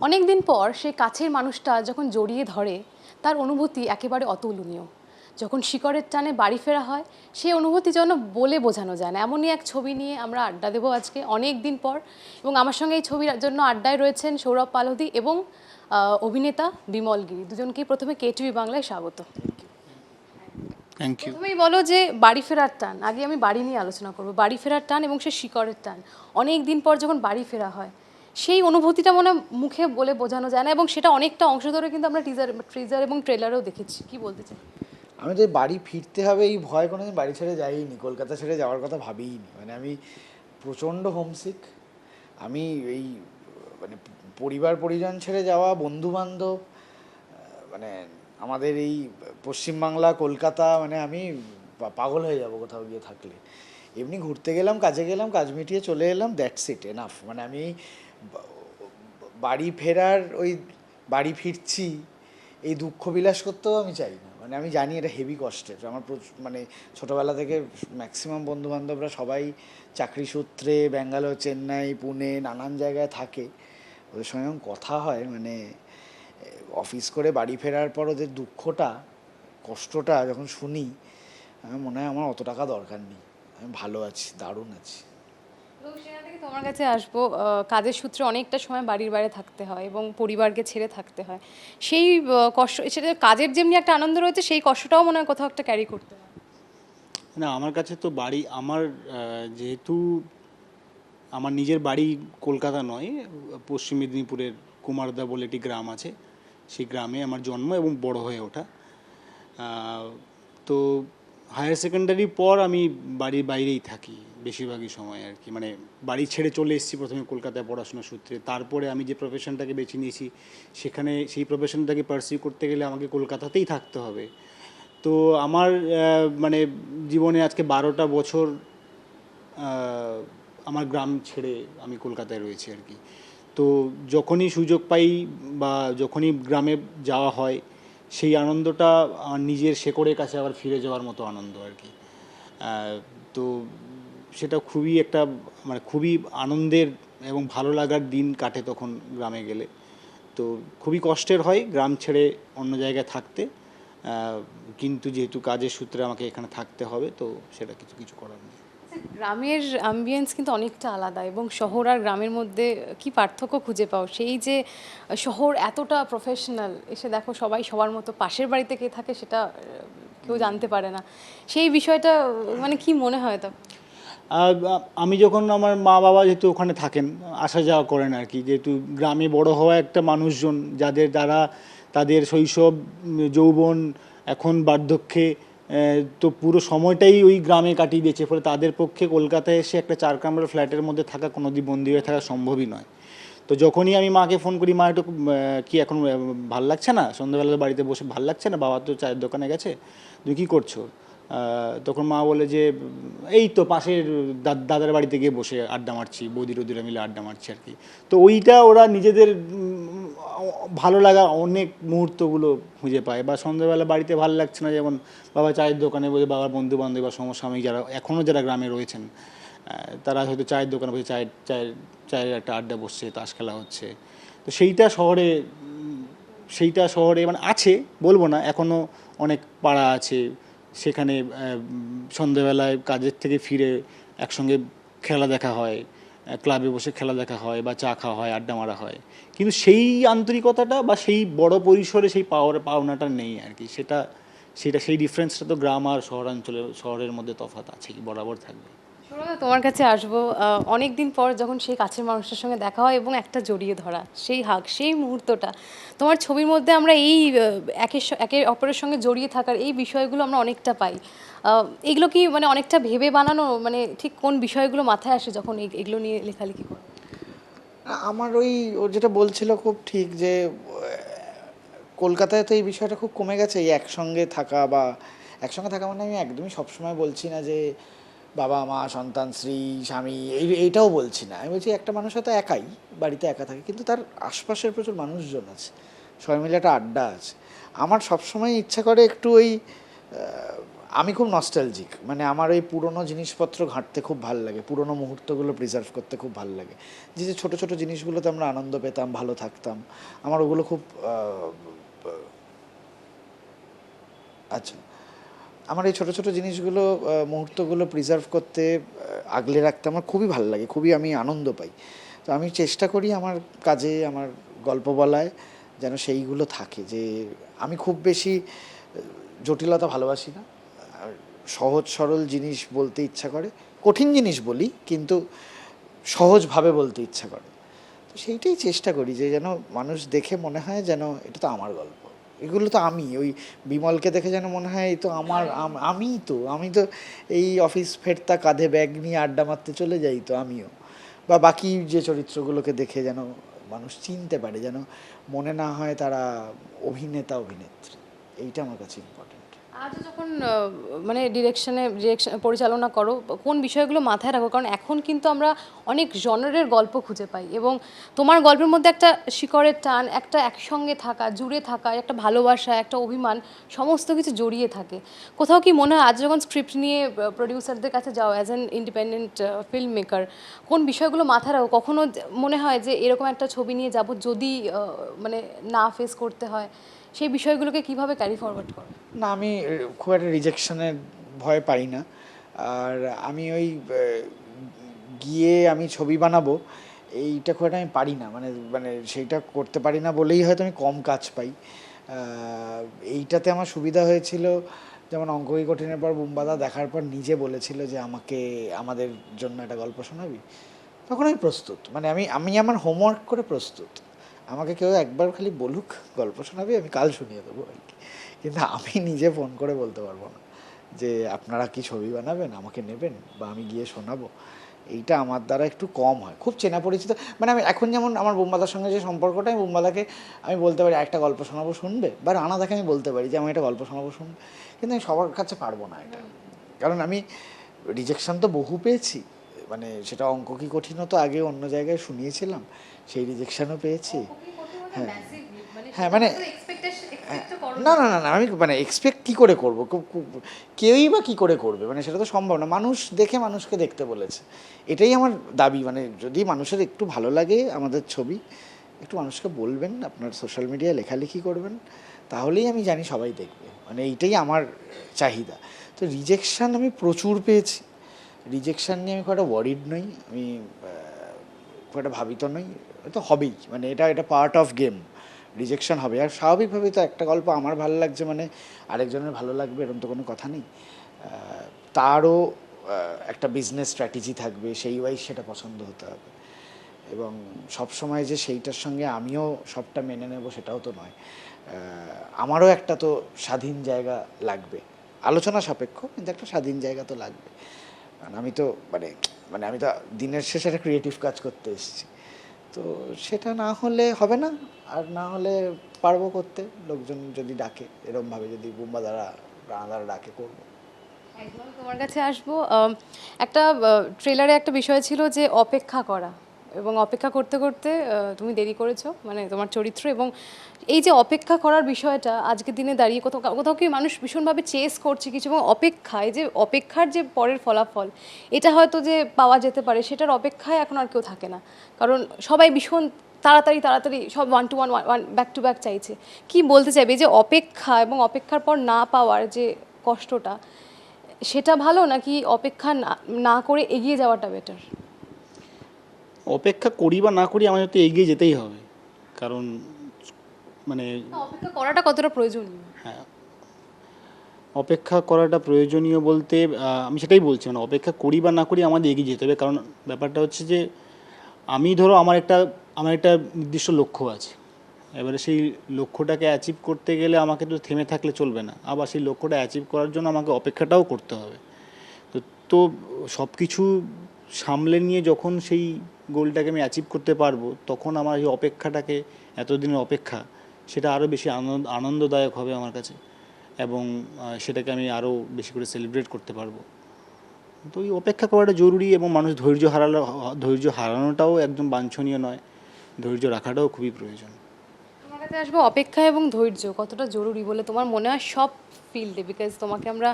অনেক দিন পর সেই কাছের মানুষটা যখন জড়িয়ে ধরে তার অনুভূতি একেবারে অতুলনীয়। যখন শিকড়ের টানে বাড়ি ফেরা হয় সেই অনুভূতি যেন বলে বোঝানো যায় না। এমনই এক ছবি নিয়ে আমরা আড্ডা দেবো আজকে অনেক দিন পর, এবং আমার সঙ্গে এই ছবির জন্য আড্ডায় রয়েছেন সৌরভ পালহদি এবং অভিনেতা বিমল গিরি। দুজনকেই প্রথমে কেটিভি বাংলায় স্বাগত। Thank you. প্রথমেই বলো যে বাড়ি ফেরার টান, আগে আমি বাড়ি নিয়ে আলোচনা করবো। বাড়ি ফেরার টান এবং সে শিকড়ের টান, অনেক দিন পর যখন বাড়ি ফেরা হয় সেই অনুভূতিটা মনে হয় মুখে বলে বোঝানো যায় না, এবং সেটা অনেকটা অংশ ধরে কিন্তু আমরা টিজার এবং ট্রেলারেও দেখেছি। কি বলতে চাই? আমি যে বাড়ি ফিরতে হবে এই ভয় কোনোদিন বাড়ি ছেড়ে যাইনি, কলকাতা ছেড়ে যাওয়ার কথা ভাবিইনি। মানে আমি প্রচণ্ড হোমসিক। আমি এই মানে পরিবার পরিজন ছেড়ে যাওয়া, বন্ধুবান্ধব, মানে আমাদের এই পশ্চিমবাংলা কলকাতা, মানে আমি পাগল হয়ে যাব কোথাও গিয়ে থাকলে। এমনি ঘুরতে গেলাম, কাজে গেলাম, কাজ মিটিয়ে চলে এলাম, দ্যাটস ইট, এনাফ। মানে আমি বাড়ি ফেরার ওই বাড়ি ফিরছি এই দুঃখ বিলাস করতেও আমি চাই না। মানে আমি জানি এটা হেভি কষ্টের। আমার মানে ছোটোবেলা থেকে ম্যাক্সিমাম বন্ধুবান্ধবরা সবাই চাকরি সূত্রে ব্যাঙ্গালোর, চেন্নাই, পুনে নানান জায়গায় থাকে। ওদের সঙ্গে যখন কথা হয়, মানে অফিস করে বাড়ি ফেরার পর ওদের দুঃখটা, কষ্টটা যখন শুনি, আমার মনে হয় আমার অত টাকা দরকার নেই, আমি ভালো আছি, দারুণ আছি। এবং সেখান থেকে তোমার কাছে আসবো, কাজের সূত্রে অনেকটা সময় বাড়ির বাইরে থাকতে হয় এবং পরিবারকে ছেড়ে থাকতে হয়। সেই কষ্ট, সেটা কাজের যেমনি একটা আনন্দ রয়েছে, সেই কষ্টটাও মনে হয় কোথাও একটা ক্যারি করতে হয়। না, আমার কাছে তো বাড়ি আমার যেহেতু আমার নিজের বাড়ি কলকাতা নয়, পশ্চিম মেদিনীপুরের কুমারদা বলে একটি গ্রাম আছে, সেই গ্রামে আমার জন্ম এবং বড় হয়ে ওঠা। তো হায়ার সেকেন্ডারির পর আমি বাড়ির বাইরেই থাকি বেশিরভাগই সময় আর কি। মানে বাড়ি ছেড়ে চলে এসেছি প্রথমে কলকাতায় পড়াশোনার সূত্রে। তারপরে আমি যে প্রফেশনটাকে বেছে নিয়েছি সেখানে সেই প্রফেশনটাকে পার্সিউ করতে গেলে আমাকে কলকাতাতেই থাকতে হবে। তো আমার মানে জীবনে আজকে 12টা বছর আমার গ্রাম ছেড়ে আমি কলকাতায় রয়েছি আর কি। তো যখনই সুযোগ পাই বা যখনই গ্রামে যাওয়া হয়, সেই আনন্দটা আমার নিজের শেকড়ের কাছে আবার ফিরে যাওয়ার মতো আনন্দ আর কি। তো সেটা খুবই একটা মানে খুবই আনন্দের এবং ভালো লাগার দিন কাটে তখন গ্রামে গেলে। তো খুবই কষ্টের হয় গ্রাম ছেড়ে অন্য জায়গায় থাকতে, কিন্তু যেহেতু কাজের সূত্রে আমাকে এখানে থাকতে হবে, তো সেটা কিছু কিছু করার নেই। গ্রামের অ্যাম্বিয়েন্স কিন্তু অনেকটা আলাদা, এবং শহর আর গ্রামের মধ্যে কি পার্থক্য খুঁজে পাও? সেই যে শহর এতটা প্রফেশনাল, এসে দেখো সবাই সবার মতো, পাশের বাড়িতে কে থাকে সেটা কেউ জানতে পারে না। সেই বিষয়টা মানে কি মনে হয় তা? আমি যখন আমার মা বাবা যেহেতু ওখানে থাকেন, আসা যাওয়া করেন আর কি, যেহেতু গ্রামে বড় হওয়া একটা মানুষজন যাদের দ্বারা তাদের শৈশব, যৌবন, এখন বার্ধক্যে, তো পুরো সময়টাই ওই গ্রামে কাটিয়ে দিয়েছে, ফলে তাদের পক্ষে কলকাতায় এসে একটা 4 কামরার ফ্ল্যাটের মধ্যে থাকা কোনোদিন বন্দি হয়ে থাকা সম্ভবই নয়। তো যখনই আমি মাকে ফোন করি, মা একটু কি এখন ভাল লাগছে না, সন্ধ্যাবেলা বাড়িতে বসে ভাল লাগছে না, বাবা তো চায়ের দোকানে গেছে, তুমি কী করছো? তখন মা বলে যে এই তো পাশের দাদার বাড়িতে গিয়ে বসে আড্ডা মারছি, বৌদি রৌদিরা মিলে আড্ডা মারছি আর কি। তো ওইটা ওরা নিজেদের ভালো লাগা অনেক মুহূর্তগুলো খুঁজে পায়। বা সন্ধ্যাবেলা বাড়িতে ভালো লাগছে না, যেমন বাবা চায়ের দোকানে বসে, বাবার বন্ধু বান্ধব বা সমসাময়িক যারা এখনও যারা গ্রামে রয়েছেন, তারা হয়তো চায়ের দোকানে বসে চায়ের একটা আড্ডা বসছে, তাস খেলা হচ্ছে। তো সেইটা শহরে মানে আছে, বলবো না, এখনও অনেক পাড়া আছে সেখানে সন্ধ্যেবেলায় কাজের থেকে ফিরে একসঙ্গে খেলা দেখা হয়, ক্লাবে বসে খেলা দেখা হয় বা চা খাওয়া হয়, আড্ডা মারা হয়। কিন্তু সেই আন্তরিকতাটা বা সেই বড় পরিসরে সেই পাওনাটা নেই আর কি। সেই ডিফারেন্সটা তো গ্রাম আর শহরের মধ্যে তফাৎ আছে, বরাবর থাকবে। সৌরভ, তোমার কাছে আসবো। অনেক দিন পর যখন সেই কাছের মানুষটার সঙ্গে দেখা হয় এবং একটা জড়িয়ে ধরা, সেই হাগ, সেই মুহূর্তটা, তোমার ছবির মধ্যে আমরা এই একে অপরের সঙ্গে জড়িয়ে থাকার এই বিষয়গুলো আমরা অনেকটা পাই। এগুলো কি মানে অনেকটা ভেবে বানানো? মানে ঠিক কোন বিষয়গুলো মাথায় আসে যখন এগুলো নিয়ে লেখালেখি করো? আমার ওই ও যেটা বলছিল খুব ঠিক, যে কলকাতায় তো এই বিষয়টা খুব কমে গেছে, এই একসঙ্গে থাকা। বা একসঙ্গে থাকা মানে আমি একদমই সবসময় বলছি না যে বাবা মা সন্তান স্ত্রী স্বামী, এইটাও বলছি না। আমি বলছি একটা মানুষ হয়তো একাই বাড়িতে একা থাকে, কিন্তু তার আশপাশের প্রচুর মানুষজন আছে, সবাই মিলে একটা আড্ডা আছে। আমার সবসময় ইচ্ছা করে একটু ওই আমি খুব নস্টালজিক, মানে আমার ওই পুরনো জিনিসপত্র ঘাঁটতে খুব ভালো লাগে, পুরনো মুহূর্তগুলো প্রিজার্ভ করতে খুব ভালো লাগে। যে যে ছোটো ছোটো জিনিসগুলোতে আমরা আনন্দ পেতাম, ভালো থাকতাম, আমার ওগুলো খুব আচ্ছা, আমার এই ছোটো ছোটো জিনিসগুলো মুহূর্তগুলো প্রিজার্ভ করতে, আগলে রাখতে আমার খুবই ভালো লাগে, খুবই আমি আনন্দ পাই। তো আমি চেষ্টা করি আমার কাজে, আমার গল্প বলায় যেন সেইগুলো থাকে, যে আমি খুব বেশি জটিলতা ভালোবাসি না, আর সহজ সরল জিনিস বলতে ইচ্ছা করে, কঠিন জিনিস বলি কিন্তু সহজভাবে বলতে ইচ্ছা করে। তো সেইটাই চেষ্টা করি, যে যেন মানুষ দেখে মনে হয় যেন এটা তো আমার গল্প, এগুলো তো আমি, ওই বিমলকে দেখে যেন মনে হয় এই তো আমার, আমি তো এই অফিস ফেরতা কাঁধে ব্যাগ নিয়ে আড্ডা মারতে চলে যাই, তো আমিও। বা বাকি যে চরিত্রগুলোকে দেখে যেন মানুষ চিনতে পারে, যেন মনে না হয় তারা অভিনেতা অভিনেত্রী, এইটা আমার কাছে ইম্পর্টেন্ট। আজ যখন মানে ডিরেকশন পরিচালনা করো, কোন বিষয়গুলো মাথায় রাখো? কারণ এখন কিন্তু আমরা অনেক জনরের গল্প খুঁজে পাই, এবং তোমার গল্পের মধ্যে একটা শিকড়ের টান, একটা একসঙ্গে থাকা, জুড়ে থাকা, একটা ভালোবাসা, একটা অভিমান, সমস্ত কিছু জড়িয়ে থাকে। কোথাও কি মনে হয় আজ যখন স্ক্রিপ্ট নিয়ে প্রডিউসারদের কাছে যাও as an independent film maker, কোন বিষয়গুলো মাথায় রাখো? কখনো মনে হয় যে এরকম একটা ছবি নিয়ে যাব, যদি মানে না ফেস করতে হয়, সেই বিষয়গুলোকে কিভাবে ক্যারি ফরওয়ার্ড করো? না, আমি খুব একটা রিজেকশনের ভয় পাই না। আর আমি ওই গিয়ে আমি ছবি বানাবো এইটা খুব একটা আমি পারি না, মানে মানে সেইটা করতে পারি না বলেই হয়তো আমি কম কাজ পাই। এইটাতে আমার সুবিধা হয়েছিল, যেমন অঙ্ক কি কঠিনের পর বুম্বাদা দেখার পর নিজে বলেছিল যে আমাকে আমাদের জন্য একটা গল্প শোনাবি, তখন আমি প্রস্তুত, মানে আমি আমি আমার হোমওয়ার্ক করে প্রস্তুত। আমাকে কেউ একবার খালি বলুক গল্প শোনাবি, আমি কাল শুনিয়ে দেবো আর কি। কিন্তু আমি নিজে ফোন করে বলতে পারবো না যে আপনারা কি ছবি বানাবেন, আমাকে নেবেন, বা আমি গিয়ে শোনাবো। এইটা আমার দ্বারা একটু কম হয়, খুব চেনা পরিচিত, মানে আমি এখন যেমন আমার বোম্বাদার সঙ্গে যে সম্পর্কটা, আমি বোম্বাদাকে আমি বলতে পারি একটা গল্প শোনাবো শুনবে, বা রানাদাকে আমি বলতে পারি যে আমি একটা গল্প শোনাবো শুনবে, কিন্তু আমি সবার কাছে পারবো না এটা, কারণ আমি রিজেকশন তো বহু পেয়েছি, মানে সেটা অঙ্ক কি কঠিন হতো আগে অন্য জায়গায় শুনিয়েছিলাম, সেই রিজেকশনও পেয়েছি। হ্যাঁ হ্যাঁ, মানে না না না না, আমি মানে এক্সপেক্ট কী করে করবো, কেউই বা কী করে করবে, মানে সেটা তো সম্ভব না, মানুষ দেখে মানুষকে দেখতে বলেছে, এটাই আমার দাবি। মানে যদি মানুষের একটু ভালো লাগে আমাদের ছবি, একটু মানুষকে বলবেন, আপনার সোশ্যাল মিডিয়ায় লেখালেখি করবেন, তাহলেই আমি জানি সবাই দেখবে, মানে এইটাই আমার চাহিদা। তো রিজেকশান আমি প্রচুর পেয়েছি, রিজেকশান নিয়ে আমি খুব একটা ওয়ারিড নই, আমি খুব একটা ভাবিত নই, তো হবেই, মানে এটা এটা পার্ট অফ গেম, রিজেকশন হবে। আর স্বাভাবিকভাবেই তো একটা গল্প আমার ভালো লাগছে মানে আরেকজনের ভালো লাগবে এরকম তো কোনো কথা নেই, তারও একটা বিজনেস স্ট্র্যাটেজি থাকবে, সেই ওয়াইজ সেটা পছন্দ হতে হবে, এবং সবসময় যে সেইটার সঙ্গে আমিও সবটা মেনে নেব সেটাও তো নয়, আমারও একটা তো স্বাধীন জায়গা লাগবে, আলোচনা সাপেক্ষ কিন্তু একটা স্বাধীন জায়গা তো লাগবে, কারণ আমি তো মানে মানে আমি তো দিনের শেষে একটা ক্রিয়েটিভ কাজ করতে এসেছি, তো সেটা না হলে হবে না, আর না হলে পারবো করতে, লোকজন যদি ডাকে এরমভাবে, যদি বুম্বা দ্বারা রানা দ্বারা ডাকে করবো। একদম তোমার কাছে আসবো। একটা ট্রেলারে একটা বিষয় ছিল যে অপেক্ষা করা, এবং অপেক্ষা করতে করতে তুমি দেরি করেছো, মানে তোমার চরিত্র। এবং এই যে অপেক্ষা করার বিষয়টা আজকের দিনে দাঁড়িয়ে কোথাও কোথাও কি মানুষ ভীষণভাবে চেস করছে কিছু, এবং অপেক্ষায় যে অপেক্ষার যে পরের ফলাফল, এটা হয়তো যে পাওয়া যেতে পারে, সেটার অপেক্ষায় এখন আর কেউ থাকে না, কারণ সবাই ভীষণ তাড়াতাড়ি তাড়াতাড়ি সব one to one one back to back চাইছে। কি বলতে চাইবে যে অপেক্ষা এবং অপেক্ষার পর না পাওয়ার যে কষ্টটা, সেটা ভালো, নাকি অপেক্ষা না করে এগিয়ে যাওয়াটা বেটার? অপেক্ষা করি বা না করি আমাদের তো এগিয়ে যেতেই হবে, কারণ মানে অপেক্ষা করাটা কতটা প্রয়োজনীয়? হ্যাঁ, অপেক্ষা করাটা প্রয়োজনীয় বলতে আমি সেটাই বলছি, মানে অপেক্ষা করি বা না করি আমাদের এগিয়ে যেতে হবে, কারণ ব্যাপারটা হচ্ছে যে আমি ধরো আমার একটা নির্দিষ্ট লক্ষ্য আছে, এবারে সেই লক্ষ্যটাকে অ্যাচিভ করতে গেলে আমাকে তো থেমে থাকলে চলবে না, আবার সেই লক্ষ্যটা অ্যাচিভ করার জন্য আমাকে অপেক্ষাটাও করতে হবে। তো তো সব কিছু সামলে নিয়ে যখন সেই গোলটাকে আমি অ্যাচিভ করতে পারবো, তখন আমার এই অপেক্ষাটাকে, এতদিনের অপেক্ষা, সেটা আরও বেশি আনন্দদায়ক হবে আমার কাছে, এবং সেটাকে আমি আরও বেশি করে সেলিব্রেট করতে পারবো। তো এই অপেক্ষা করাটা জরুরি, এবং মানুষ ধৈর্য হারানোটাও একদম বাঞ্ছনীয় নয়, ধৈর্য রাখাটাও খুবই প্রয়োজন। তোমার কাছে আসবো অপেক্ষা এবং ধৈর্য কতটা জরুরি বলে তোমার মনে হয় সব ফিল্ডে, বিকজ তোমাকে আমরা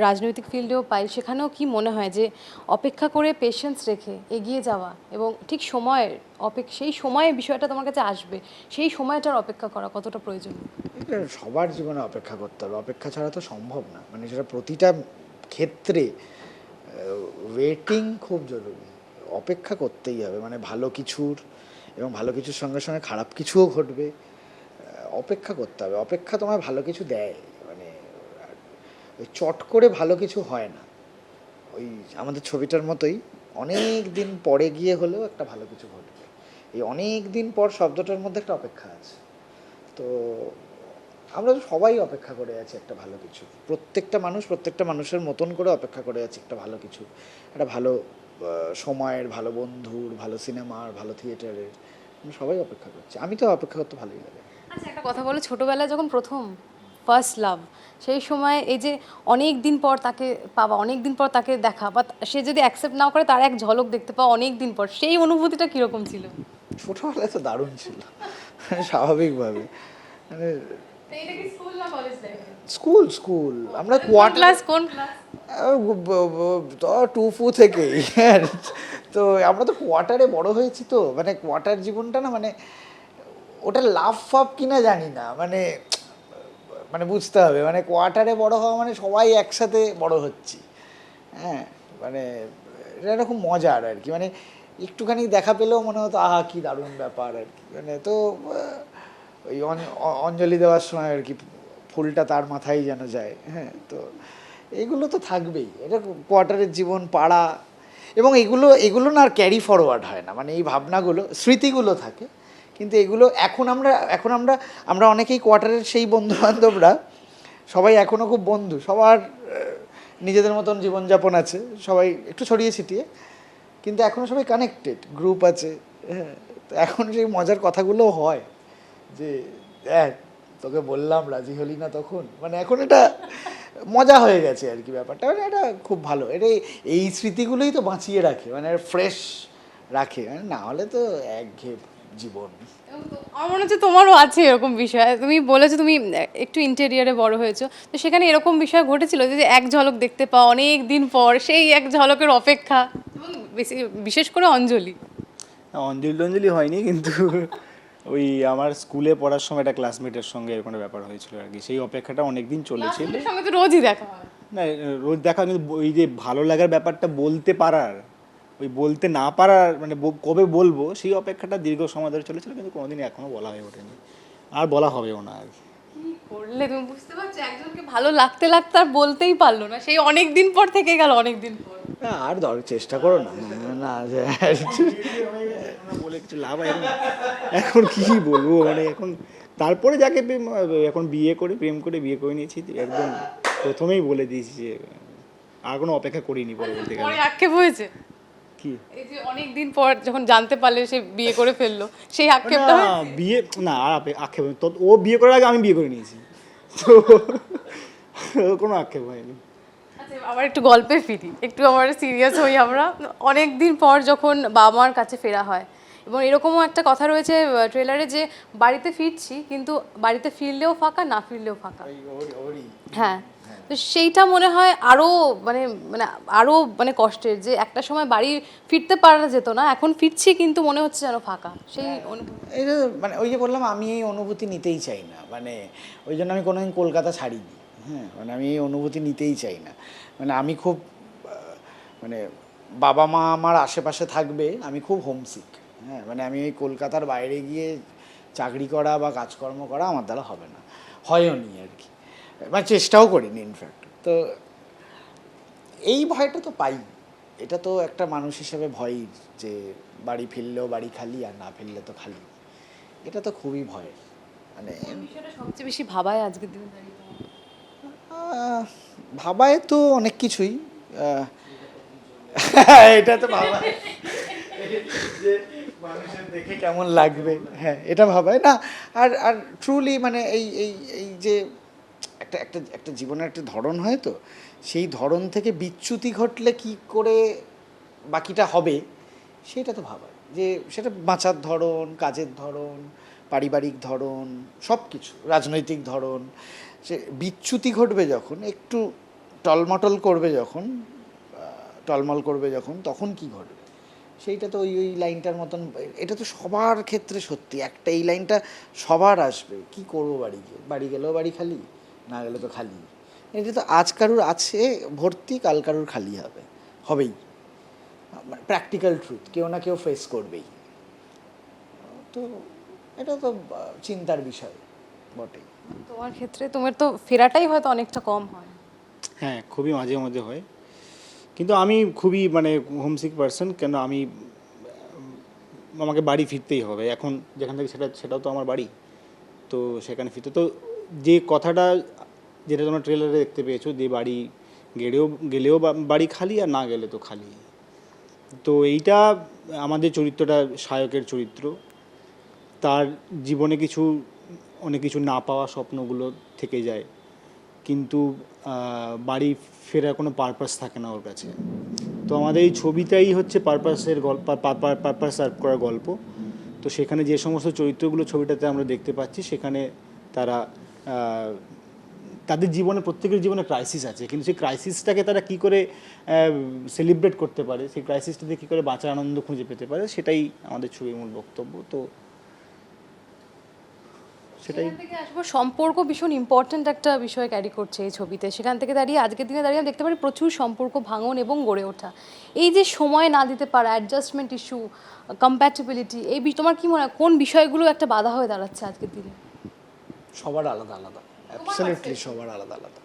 রাজনৈতিক ফিল্ডেও পাই, সেখানেও কি মনে হয় যে অপেক্ষা করে পেশেন্স রেখে এগিয়ে যাওয়া এবং ঠিক সময়ের সেই সময়ে বিষয়টা তোমার কাছে আসবে, সেই সময়টার অপেক্ষা করা কতটা প্রয়োজন? এটা সবার জীবনে অপেক্ষা করতে হবে, অপেক্ষা ছাড়া তো সম্ভব না, মানে সেটা প্রতিটা ক্ষেত্রে ওয়েটিং খুব জরুরি, অপেক্ষা করতেই হবে, মানে ভালো কিছুর এবং ভালো কিছুর সঙ্গে সঙ্গে খারাপ কিছুও ঘটবে, অপেক্ষা করতে হবে, অপেক্ষা তোমায় ভালো কিছু দেয়, মানে ওই চট করে ভালো কিছু হয় না, ওই আমাদের ছবিটার মতোই অনেক দিন পরে গিয়ে হলেও একটা ভালো কিছু ঘটবে, এই অনেক দিন পর শব্দটার মধ্যে একটা অপেক্ষা আছে। তো আমরা তো সবাই অপেক্ষা করে আছি একটা ভালো কিছু, প্রত্যেকটা মানুষ প্রত্যেকটা মানুষের মতন করে অপেক্ষা করে আছে একটা ভালো কিছু, একটা ভালো সময়ের, ভালো বন্ধুর, ভালো সিনেমার, ভালো থিয়েটারের, আমরা সবাই অপেক্ষা করছি, আমি তো অপেক্ষা করতে ভালোই লাগে। আচ্ছা একটা কথা বলো, ছোটবেলায় যখন প্রথম ফার্স্ট লাভ, সেই সময় এই যে অনেক দিন পর তাকে পাওয়া, অনেক দিন পর তাকে দেখা, বা সে যদি অ্যাকসেপ্ট নাও করে তার এক ঝলক দেখতে পাওয়া অনেক দিন পর, সেই অনুভূতিটা কীরকম ছিল? ছোটোবেলায় তো দারুণ ছিল স্বাভাবিকভাবে, মানে স্কুল স্কুল আমরা কোয়ার্টার ক্লাস কোন ক্লাস? 2 থেকেই, হ্যাঁ, তো আমরা তো কোয়ার্টারে বড় হয়েছি, তো মানে কোয়ার্টার জীবনটা না, মানে ওটা লাভ ফাভ কিনা জানি না, মানে মানে বুঝতে হবে, মানে কোয়ার্টারে বড় হওয়া মানে সবাই একসাথে বড় হচ্ছি, হ্যাঁ, মানে এটা একটা খুব মজার আর কি, মানে একটুখানি দেখা পেলেও মনে হতো আহা কি দারুণ ব্যাপার আর কি, মানে তো ওই অঞ্জলি দেওয়ার সময় আর কি ফুলটা তার মাথায় যেন যায়, হ্যাঁ, তো এগুলো তো থাকবেই, এটা কোয়ার্টারের জীবন, পাড়া, এবং এগুলো এগুলো না আর ক্যারি ফরওয়ার্ড হয় না, মানে এই ভাবনাগুলো, স্মৃতিগুলো থাকে, কিন্তু এগুলো এখন আমরা আমরা অনেকেই কোয়ার্টারের সেই বন্ধুবান্ধবরা সবাই এখনও খুব বন্ধু, সবার নিজেদের মতন জীবনযাপন আছে, সবাই একটু ছড়িয়ে ছিটিয়ে, কিন্তু এখনও সবাই কানেক্টেড, গ্রুপ আছে, হ্যাঁ, তো এখন সেই মজার কথাগুলোও হয় যে তোকে বললাম রাজি হলি না তখন, মানে এখন এটা মজা হয়ে গেছে আর কি ব্যাপারটা, মানে এটা খুব ভালো, এটা এই স্মৃতিগুলোই তো বাঁচিয়ে রাখে, মানে ফ্রেশ রাখে, না হলে তো একঘেয়ে জীবন। আমার মনে হচ্ছে তোমারও আছে এরকম বিষয়, তুমি বলেছো তুমি একটু ইন্টেরিয়ারে বড় হয়েছো, তো সেখানে এরকম বিষয় ঘটেছিল যে এক ঝলক দেখতে পাও অনেক দিন পর, সেই এক ঝলকের অপেক্ষা, এবং বিশেষ করে অঞ্জলি? অঞ্জলি টঞ্জলি হয়নি, কিন্তু ওই আমার স্কুলে পড়ার সময় একটা ক্লাসমেটের সঙ্গে এরকম একটা ব্যাপার হয়েছিল আর কি, সেই অপেক্ষাটা অনেক দিন চলেছিল। ক্লাসমেটের সঙ্গে তো রোজই দেখা হয়। না, রোজ দেখা, কিন্তু ওই যে ভালো লাগার ব্যাপারটা বলতে পারার, ওই বলতে না পারার, মানে কবে বলবো সেই অপেক্ষাটা দীর্ঘ সময় ধরে চলেছিল, কিন্তু কোনোদিন এখনো বলা হয়ে ওঠেনি, আর বলা হবেও না আর কি। কি করলে তুমি, বুঝতে পারছো একজনকে ভালো লাগতে লাগতে আর বলতেই পারলো না, সেই অনেক দিন পর থেকে গেল অনেক দিন পর। আর চেষ্টা করো না, না বলে কিছু লাভ হয় না। এখন কি বলবো, মানে এখন তারপরে যাকে এখন প্রেম করে বিয়ে করে নিয়েছি, একদম প্রথমেই বলে দিয়েছি যে আর কোনো অপেক্ষা করিনি পরবর্তীকালে। পরে আক্ষেপ হয়েছে কি এই যে অনেক দিন পর যখন জানতে পারলে সে বিয়ে করে ফেললো, সেই আক্ষেপটা না, বিয়ে না, আর আক্ষেপ হয়নি। তো ও বিয়ে করার আগে আমি বিয়ে করে নিয়েছি, তো কোনো আক্ষেপ হয়নি। আচ্ছা আবার একটু গল্পে ফিরি, একটু আমার সিরিয়াস হই আমরা। অনেক দিন পর যখন বাবা মার কাছে ফেরা হয়, এবং এরকমও একটা কথা রয়েছে ট্রেলারে যে বাড়িতে ফিরছি, কিন্তু বাড়িতে ফিরলেও ফাঁকা, না ফিরলেও ফাঁকা। হ্যাঁ, তো সেইটা মনে হয় আরও মানে মানে আরও মানে কষ্টের, যে একটা সময় বাড়ি ফিরতে পারা যেত না, এখন ফিরছি কিন্তু মনে হচ্ছে যেন ফাঁকা, সেই অনুভূতি। এটা মানে ওই যে বললাম, আমি এই অনুভূতি নিতেই চাই না, মানে ওই জন্য আমি কোনোদিন কলকাতা ছাড়িনি, হ্যাঁ, মানে আমি এই অনুভূতি নিতেই চাই না, মানে আমি খুব মানে বাবা মা আমার আশেপাশে থাকবে, আমি খুব হোমসিক, হ্যাঁ, মানে আমি এই কলকাতার বাইরে গিয়ে চাকরি করা বা কাজকর্ম করা আমার দ্বারা হবে না, হয়ও নি আর কি, মানে চেষ্টাও করিনি ইনফ্যাক্ট, তো এই ভয়টা তো পাই, এটা তো একটা মানুষ হিসেবে ভয়, যে বাড়ি ফিরলেও বাড়ি খালি, আর না ফিরলে তো খালি, এটা তো খুবই ভয়, মানে বিষয়টা সবচেয়ে বেশি ভাবায় আজকের দিনে দাঁড়িয়ে? ভাবায় তো অনেক কিছুই, এটা তো ভাবায় যে মানুষের দেখে কেমন লাগবে, হ্যাঁ, এটা ভাবায় না, আর আর ট্রুলি মানে এই এই এই যে একটা একটা একটা জীবনের একটা ধরন হয়, তো সেই ধরন থেকে বিচ্যুতি ঘটলে কি করে বাকিটা হবে, সেটা তো ভাবায়, যে সেটা বাঁচার ধরন, কাজের ধরন, পারিবারিক ধরন, সব কিছু, রাজনৈতিক ধরন, সে বিচ্যুতি ঘটবে যখন, একটু টলমটল করবে যখন, টলমল করবে যখন, তখন কি ঘটবে সেইটা তো ওই ওই লাইনটার মতন। এটা তো সবার ক্ষেত্রে সত্যি, একটা এই লাইনটা সবার আসবে, কি করবো বাড়ি গিয়ে, বাড়ি গেলেও বাড়ি খালি, না গেলে তো খালি। এটা তো আজ কারুর আছে ভর্তি, কাল কারুর খালি হবে, হবেই, প্র্যাকটিক্যাল ট্রুথ, কেউ না কেউ ফেস করবেই। তো এটা তো চিন্তার বিষয় বটেই। তোমার ক্ষেত্রে তোমার তো ফেরাটাই হয়তো অনেকটা কম হয়। হ্যাঁ, খুবই মাঝে মধ্যে হয়, কিন্তু আমি খুবই মানে হোমসিক পার্সন। কেন আমি আমাকে বাড়ি ফিরতেই হবে এখন, যেখান থেকে সেটাও তো আমার বাড়ি, তো সেখানে ফিরতে তো যে কথাটা, যেটা তোমরা ট্রেলারে দেখতে পেয়েছো, যে বাড়ি গেলেও বাড়ি খালি, আর না গেলে তো খালি। তো এইটা আমাদের চরিত্রটা, সায়কের চরিত্র, তার জীবনে অনেক কিছু না পাওয়া স্বপ্নগুলো থেকে যায়, কিন্তু বাড়ি ফেরার কোনো পারপাস থাকে না ওর কাছে। তো আমাদের এই ছবিটাই হচ্ছে পারপাসের গল্প, পারপাস সার্ভ করার গল্প। তো সেখানে যে সমস্ত চরিত্রগুলো ছবিটাতে আমরা দেখতে পাচ্ছি, সেখানে তারা তাদের জীবনে, প্রত্যেকের জীবনে ক্রাইসিস আছে, কিন্তু সেই ক্রাইসিসটাকে তারা কী করে সেলিব্রেট করতে পারে, সেই ক্রাইসিসটাতে কী করে বাঁচার আনন্দ খুঁজে পেতে পারে, সেটাই আমাদের ছবির মূল বক্তব্য। তো সেটাই সেখান থেকে আসবো, সম্পর্ক ভীষণ ইম্পর্ট্যান্ট একটা বিষয় ক্যারি করছে এই ছবিতে। সেখান থেকে দাঁড়িয়ে আজকের দিনে দাঁড়িয়ে আমরা দেখতে পারি প্রচুর সম্পর্ক ভাঙন এবং গড়ে ওঠা। এই যে সময় না দিতে পারা, অ্যাডজাস্টমেন্ট ইস্যু, কম্প্যাটিবিলিটি, তোমার কি মনে হয় কোন বিষয়গুলো একটা বাধা হয়ে দাঁড়াচ্ছে আজকের দিনে? সবার আলাদা আলাদা, অ্যাবসলিউটলি সবার আলাদা আলাদা।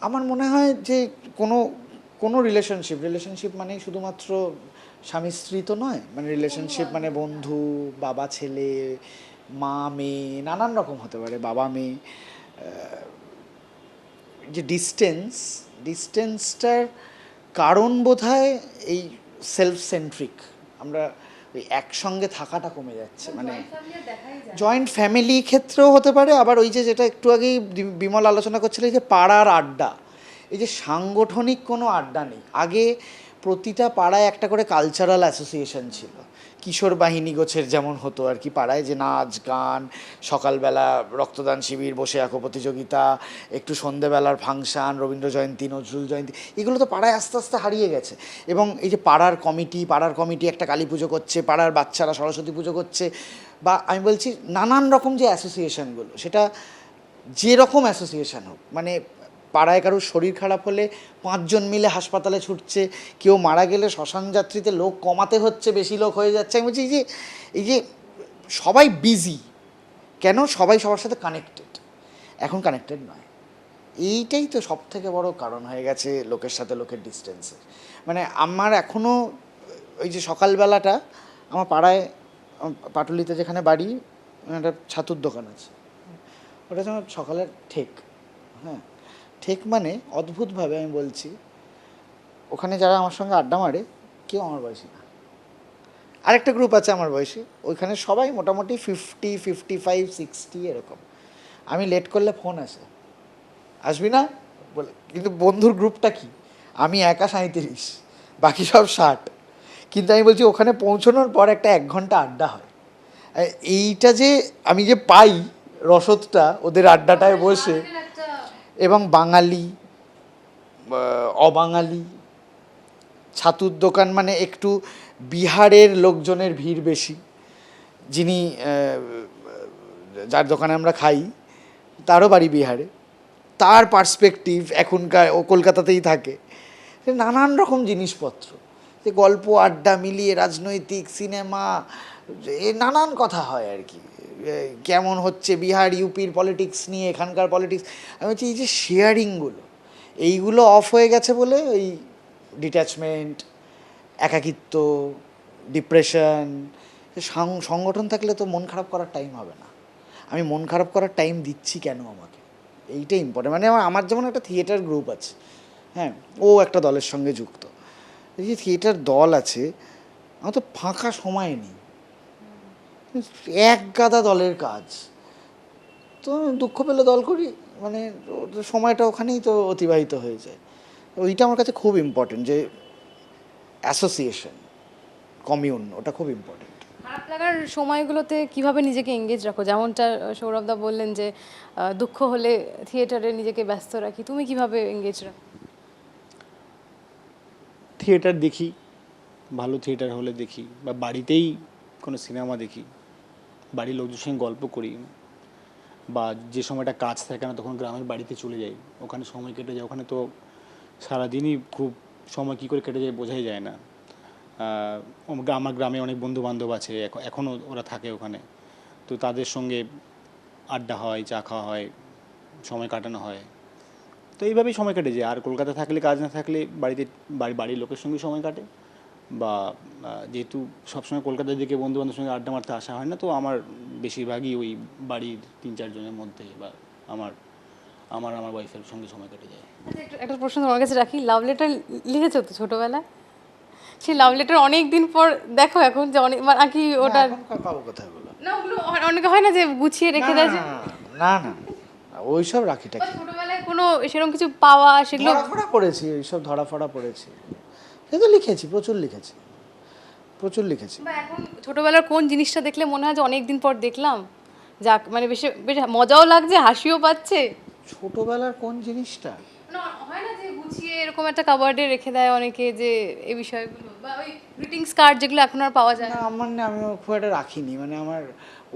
আমার মনে হয় যে কোনো কোনো রিলেশনশিপ মানে শুধুমাত্র স্বামী স্ত্রী তো নয়, মানে রিলেশনশিপ মানে বন্ধু, বাবা ছেলে, মা মেয়ে, নানান রকম হতে পারে, বাবা মেয়ে। যে ডিস্টেন্সটার কারণ বোধহয় এই সেলফ সেন্ট্রিক, আমরা ওই একসঙ্গে থাকাটা কমে যাচ্ছে। মানে জয়েন্ট ফ্যামিলি ক্ষেত্রেও হতে পারে, আবার ওই যে যেটা একটু আগেই বিমল আলোচনা করছিল, এই যে পাড়ার আড্ডা, এই যে সাংগঠনিক কোনো আড্ডা নেই। আগে প্রতিটা পাড়ায় একটা করে কালচারাল অ্যাসোসিয়েশন ছিল, কিশোর বাহিনী গোছের যেমন হতো আর কি পাড়ায়, যে নাচ গান, সকালবেলা রক্তদান শিবির, বসে আঁকো প্রতিযোগিতা, একটু সন্ধেবেলার ফাংশান, রবীন্দ্র জয়ন্তী, নজরুল জয়ন্তী, এগুলো তো পাড়ায় আস্তে আস্তে হারিয়ে গেছে। এবং এই যে পাড়ার কমিটি একটা কালী পুজো করছে, পাড়ার বাচ্চারা সরস্বতী পুজো করছে, বা আমি বলছি নানান রকম যে অ্যাসোসিয়েশনগুলো, সেটা যেরকম অ্যাসোসিয়েশন হোক, মানে পাড়ায় কারোর শরীর খারাপ হলে 5 জন মিলে হাসপাতালে ছুটছে, কেউ মারা গেলে শ্মশান যাত্রীতে লোক কমাতে হচ্ছে, বেশি লোক হয়ে যাচ্ছে। আমি বলছি এই যে সবাই বিজি, কেন সবাই সবার সাথে কানেক্টেড, এখন কানেক্টেড নয়। এইটাই তো সব থেকে বড় কারণ হয়ে গেছে লোকের সাথে লোকের ডিস্টেন্সের। মানে আমার এখনও ওই যে সকালবেলাটা আমার পাড়ায়, পাটুলিতে যেখানে বাড়ি, একটা ছাতুর দোকান আছে, ওটা যেন সকালের ঠেক। হ্যাঁ, ঠেক মানে অদ্ভুতভাবে আমি বলছি, ওখানে যারা আমার সঙ্গে আড্ডা মারে কেউ আমার বয়সী না। আরেকটা গ্রুপ আছে আমার বয়সী, ওইখানে সবাই মোটামুটি 50, 55, 60 এরকম। আমি লেট করলে ফোন আসে, আসবি না বলে, কিন্তু বন্ধুর গ্রুপটা কি, আমি একা 37, বাকি সব 60। কিন্তু আমি বলছি ওখানে পৌঁছানোর পর একটা 1 ঘন্টা আড্ডা হয়। এইটা যে আমি যে পাই রসদটা ওদের আড্ডাটায় বসে, এবং বাঙালি অবাঙালি, ছাতুর দোকান মানে একটু বিহারের লোকজনের ভিড় বেশি, যিনি যার দোকানে আমরা খাই তারও বাড়ি বিহারে, তার পার্সপেক্টিভ, এখনকার ও কলকাতাতেই থাকে, নানান রকম জিনিসপত্র, যে গল্প আড্ডা মিলিয়ে রাজনৈতিক, সিনেমা, নানান কথা হয় আর কি, কেমন হচ্ছে বিহার ইউপির পলিটিক্স নিয়ে, এখানকার পলিটিক্স। আমি বলছি এই যে শেয়ারিংগুলো, এইগুলো অফ হয়ে গেছে বলে ওই ডিট্যাচমেন্ট, একাকিত্ব, ডিপ্রেশন। সংগঠন থাকলে তো মন খারাপ করার টাইম হবে না। আমি মন খারাপ করার টাইম দিচ্ছি কেন আমাকে, এইটাই ইম্পর্টেন্ট। মানে আমার যেমন একটা থিয়েটার গ্রুপ আছে, হ্যাঁ, ও একটা দলের সঙ্গে যুক্ত, এই যে থিয়েটার দল আছে, আমার তো ফাঁকা সময় নেই, এক গাদা দলের কাজ, তো দুঃখ পেলে দল করি, মানে সময়টা ওখানেই তো অতিবাহিত হয়ে যায়। ওইটা আমার কাছে খুব ইম্পর্টেন্ট, যে অ্যাসোসিয়েশন কমিউন, ওটা খুব ইম্পর্টেন্ট। খারাপ লাগার সময়গুলোতে কিভাবে নিজেকে এঙ্গেজ রাখো? যেমনটা সৌরভদা বললেন যে দুঃখ হলে থিয়েটারে নিজেকে ব্যস্ত রাখি, তুমি কিভাবে এঙ্গেজ রাখো? থিয়েটার দেখি, ভালো থিয়েটার হলে দেখি, বা বাড়িতেই কোনো সিনেমা দেখি, বাড়ির লোকদের সঙ্গে গল্প করি, বা যে সময়টা কাজ থাকে না তখন গ্রামের বাড়িতে চলে যাই, ওখানে সময় কেটে যায়। ওখানে তো সারাদিনই খুব সময় কী করে কেটে যায় বোঝাই যায় না। আমার গ্রামে অনেক বন্ধু বান্ধব আছে, এখনও ওরা থাকে ওখানে, তো তাদের সঙ্গে আড্ডা হয়, চা খাওয়া হয়, সময় কাটানো হয়। তো এইভাবেই সময় কেটে যায়। আর কলকাতা থাকলে, কাজ না থাকলে বাড়িতে বাড়ির লোকের সঙ্গে সময় কাটে, বা যেহেতু সবসময় কলকাতার দিকে বন্ধু বান্ধবের সঙ্গে আড্ডা মারতে আসা হয় না, তো আমার বেশিরভাগই ওই বাড়ির 3-4 জনের মধ্যে, বা আমার আমার ওয়াইফের সঙ্গে সময় কেটে যায়। আচ্ছা, একটা প্রশ্ন তোমার কাছে রাখি, লাভ লেটার লিখেছো তো ছোটবেলায়? সেই লাভ লেটার অনেক দিন পর দেখো এখন যে অনেক মানে কি ওটা পাবো কোথায় বলো? না, ওগুলো অনেকে হয় না যে গুছিয়ে রেখে দেয় যে, না না, ওইসব রাখিটা বা কি, ছোটবেলায় কোনো সেরকম কিছু পাওয়া সেগুলো। ধরা পড়েছি, এইসব ধরা ফড়া পড়েছি, সে তো লিখেছি, প্রচুর লিখেছি। বা এখন ছোটবেলার কোন জিনিসটা দেখলে মনে হয় যে অনেক দিন পর দেখলাম, যাক মানে বেশ বেশ মজাও লাগছে, হাসিও পাচ্ছে? ছোটবেলার কোন জিনিসটা? না, হয় না যে গুছিয়ে এরকম একটা কাবার্ডে রেখে দেয় অনেকে, যে এই বিষয়গুলো, বা ওই গ্রিটিংস কার্ড যেগুলো এখন আর পাওয়া যায় না না। আমার না, আমি খুব একটা রাখিনি, মানে আমার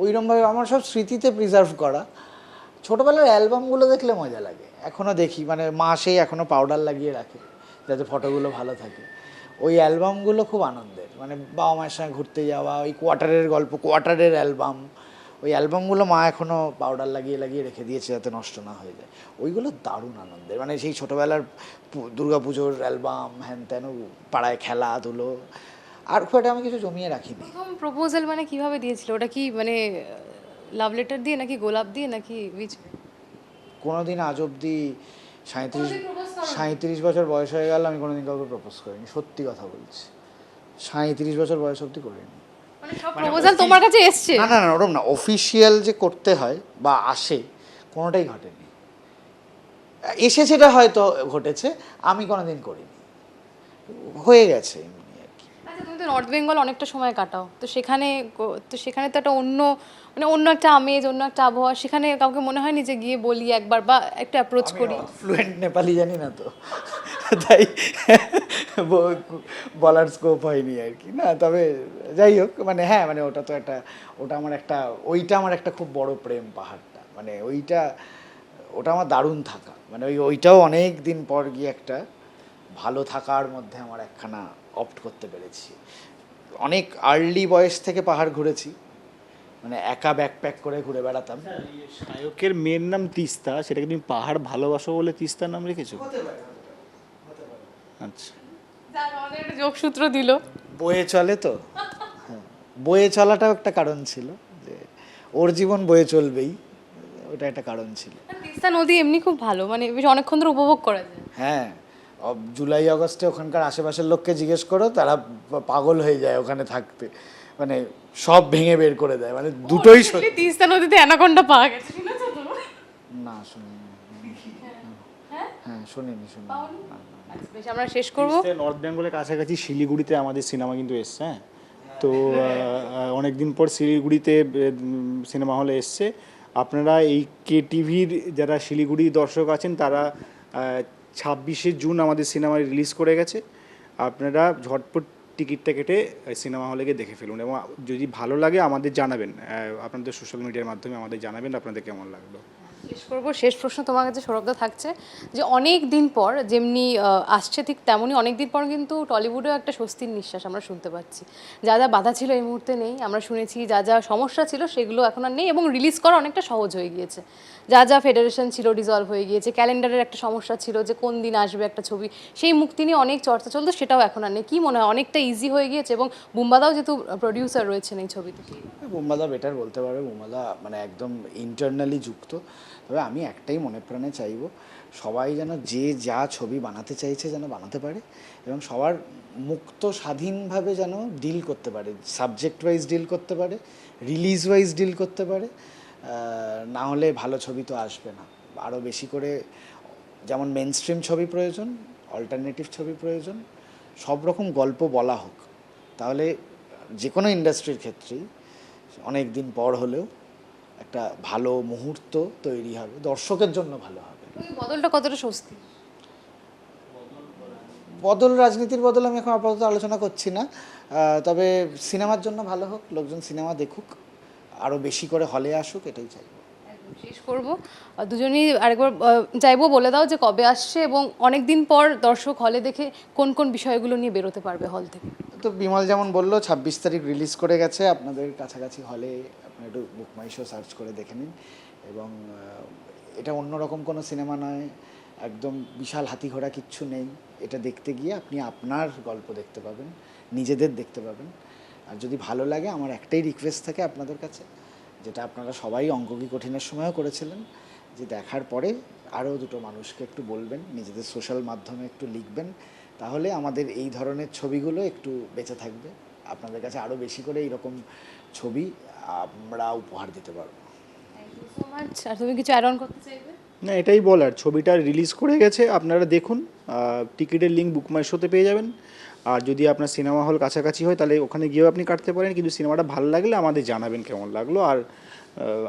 ওইরকমভাবে আমার সব স্মৃতিতে প্রিজার্ভ করা। ছোটোবেলার অ্যালবামগুলো দেখলে মজা লাগে, এখনও দেখি, মানে মা সেই এখনও পাউডার লাগিয়ে রাখে যাতে ফটোগুলো ভালো থাকে। ওই অ্যালবামগুলো খুব আনন্দের, মানে বাবা মায়ের সঙ্গে ঘুরতে যাওয়া, ওই কোয়ার্টারের গল্প, কোয়ার্টারের অ্যালবাম, ওই অ্যালবামগুলো মা এখনও পাউডার লাগিয়ে লাগিয়ে রেখে দিয়েছে যাতে নষ্ট না হয়ে যায়। ওইগুলো দারুণ আনন্দের, মানে সেই ছোটোবেলার দুর্গাপুজোর অ্যালবাম, হ্যান ত্যান, পাড়ায় খেলাধুলো। আর খুব একটা আমি কিছু জমিয়ে রাখিনি। প্রথম প্রপোজাল মানে কিভাবে দিয়েছিল? ওটা কি মানে লাভ লেটার দিয়ে নাকি গোলাপ দিয়ে নাকি কোনোদিন আজ অব্দি 37 কোনোদিন propose করোনি? 37 বছর বয়স হয়ে গেল, আমি কোনোদিন কাউকে প্রপোজ করিনি, সত্যি কথা বলছি। 37 বছর বয়স অব্দি করিনি। মানে সব প্রপোজাল তোমার কাছে এসছে? না না না, ওরম না, অফিসিয়াল যে করতে হয় বা আসে, কোনোটাই ঘটেনি। এসেছেটা হয়তো ঘটেছে, আমি কোনোদিন করিনি, হয়ে গেছে এমনি আর কি। আচ্ছা, তুমি তো নর্থ বেঙ্গল অনেকটা সময় কাটাও, তো সেখানে তো সেখানে তো একটা অন্য মানে অন্য একটা আমেজ, অন্য একটা আবহাওয়া, সেখানে কাউকে মনে হয়নি যে গিয়ে বলি একবার বা একটু অ্যাপ্রোচ করি? ফ্লুয়েন্ট নেপালি জানি না তো, তাই বলার স্কোপ হয়নি আর কি। না তবে যাই হোক, মানে হ্যাঁ, মানে ওটা তো একটা, ওইটা আমার একটা খুব বড় প্রেম, পাহাড়টা, মানে ওটা আমার দারুণ থাকা, মানে ওইটাও অনেক দিন পর গিয়ে একটা ভালো থাকার মধ্যে আমার একখানা অপ্ট করতে পেরেছি। অনেক আর্লি বয়স থেকে পাহাড় ঘুরেছি, মানে একা ব্যাকপ্যাক করে ঘুরে বেড়াতাম। শায়কের মেয়ের নাম তিস্তা, সেটাকে তুমি পাহাড় ভালোবাসো বলে তিস্তার নাম রেখেছো? আচ্ছা। যাক, আমাদের একটা যোগসূত্র দিল। বয়ে চলে তো, হ্যাঁ, বয়ে চলাটাও একটা কারণ ছিল, যে ওর জীবন বয়ে চলবেই, ওটা একটা কারণ ছিল। তিস্তা নদী এমনি খুব ভালো, মানে বেশ অনেকক্ষণ ধরে উপভোগ করা যায়। হ্যাঁ, জুলাই আগস্টে ওখানকার আশেপাশের লোককে জিজ্ঞেস করো, তারা পাগল হয়ে যায় ওখানে থাকতে, মানে সব ভেঙে বের করে দেয়, মানে দুটোই Recently তিস্তা নদীতে অ্যানাকোন্ডা পাওয়া গেছে, শুনেছো তো? না শুনিনি। হ্যাঁ শুনিনি পাওনি? না, না। আচ্ছা, বেশ, আমরা শেষ করব। নর্থ বেঙ্গলের কাছাকাছি শিলিগুড়িতে আমাদের সিনেমা কিন্তু এসছে, হ্যাঁ। তো অনেক দিন পর শিলিগুড়িতে সিনেমা হলে এসছে। আপনারা এই KTVর যারা শিলিগুড়ি দর্শক আছেন, তারা 26শে জুন আমাদের সিনেমা রিলিজ করে গেছে। আপনারা ঝটপট টিকিটটা কেটে সিনেমা হলে গিয়ে দেখে ফেলুন, এবং যদি ভালো লাগে আমাদের জানাবেন, আপনাদের সোশ্যাল মিডিয়ার মাধ্যমে আমাদের জানাবেন আপনাদের কেমন লাগলো। শেষ করব, শেষ প্রশ্ন তোমার কাছে সৌরভদা থাকছে, যে অনেক দিন পর যেমনি আসছে, ঠিক তেমনই অনেক দিন পর কিন্তু টলিউডেও একটা স্বস্তির নিঃশ্বাস আমরা শুনতে পাচ্ছি। যা যা বাধা ছিল এই মুহূর্তে নেই, আমরা শুনেছি যা যা সমস্যা ছিল সেগুলো এখন আর নেই, এবং রিলিজ করা অনেকটা সহজ হয়ে গিয়েছে। যা যা ফেডারেশন ছিল ডিজলভ হয়ে গিয়েছে, ক্যালেন্ডারের একটা সমস্যা ছিল যে কোন দিন আসবে একটা ছবি, সেই মুক্তি নিয়ে অনেক চর্চা চলতো, সেটাও এখন আর নেই। কী মনে হয়, অনেকটা ইজি হয়ে গিয়েছে? এবং বুম্বাদাও যেহেতু প্রডিউসার রয়েছেন এই ছবিতে। বোম্বাদা বেটার বলতে পারবে, বোম্বাদা মানে একদম ইন্টারনালি যুক্ত। তবে আমি একটাই মনে প্রাণে চাইবো, সবাই যেন যে যা ছবি বানাতে চাইছে যেন বানাতে পারে, এবং সবার মুক্ত স্বাধীনভাবে যেন ডিল করতে পারে, সাবজেক্ট ওয়াইজ ডিল করতে পারে, রিলিজ ওয়াইজ ডিল করতে পারে। না হলে ভালো ছবি তো আসবে না। আরও বেশি করে, যেমন মেন স্ট্রিম ছবি প্রয়োজন, অল্টারনেটিভ ছবি প্রয়োজন, সব রকম গল্প বলা হোক, তাহলে যে কোনো ইন্ডাস্ট্রির ক্ষেত্রেই অনেক দিন পর হলেও একটা ভালো মুহূর্ত তৈরি হবে, দর্শকের জন্য ভালো হবে। এই বদলটা কতটা স্বস্তি? বদল, রাজনীতির বদল আমি এখন আপাতত আলোচনা করছি না, তবে সিনেমার জন্য ভালো হোক, লোকজন সিনেমা দেখুক, আরও বেশি করে হলে আসুক, এটাই চাই। একদম শেষ করব, দুজনেই আরেকবার চাইবো বলে দাও যে কবে আসছে এবং অনেক দিন পর দর্শক হলে দেখে কোন কোন বিষয়গুলো নিয়ে বেরোতে পারবে হল থেকে। তো বিমল যেমন বললো 26 তারিখ রিলিজ করে গেছে, আপনাদের কাছাকাছি হলে আপনি একটু বুক মাই শো সার্চ করে দেখে নিন। এবং এটা অন্যরকম কোনো সিনেমা নয়, একদম বিশাল হাতি ঘোড়া কিচ্ছু নেই। এটা দেখতে গিয়ে আপনি আপনার গল্প দেখতে পাবেন, নিজেদের দেখতে পাবেন। আর যদি ভালো লাগে, আমার একটাই রিকোয়েস্ট থাকে আপনাদের কাছে, যেটা আপনারা সবাই অঙ্ক কি কঠিনের সময়ও করেছিলেন, যে দেখার পরে আরও দুটো মানুষকে একটু বলবেন, নিজেদের সোশ্যাল মাধ্যমে একটু লিখবেন, তাহলে আমাদের এই ধরনের ছবিগুলো একটু বেঁচে থাকবে। আপনাদের কাছে আরও বেশি করে এইরকম ছবি আমরা উপহার দিতে পারবো। Thank you so much. আর তুমি কিছু অ্যাড অন করতে চাইবে? না, এটাই বলার, ছবিটা রিলিজ করে গেছে, আপনারা দেখুন। টিকিটের লিঙ্ক বুক মাই শোতে পেয়ে যাবেন। আর যদি আপনার সিনেমা হল কাছাকাছি হয় তাহলে ওখানে গিয়েও আপনি কাটতে পারেন, কিন্তু সিনেমাটা ভালো লাগলে আমাদের জানাবেন কেমন লাগলো, আর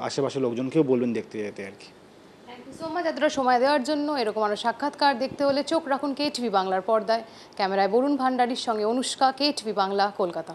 আশেপাশের লোকজনকেও বলবেন দেখতে যেতে আর কি। থ্যাংক ইউ সো মাচ এতটা সময় দেওয়ার জন্য। এরকম আরও সাক্ষাৎকার দেখতে হলে চোখ রাখুন KTV বাংলার পর্দায়। ক্যামেরায় বরুণ ভান্ডারীর সঙ্গে অনুষ্কা, KTV বাংলা, কলকাতা।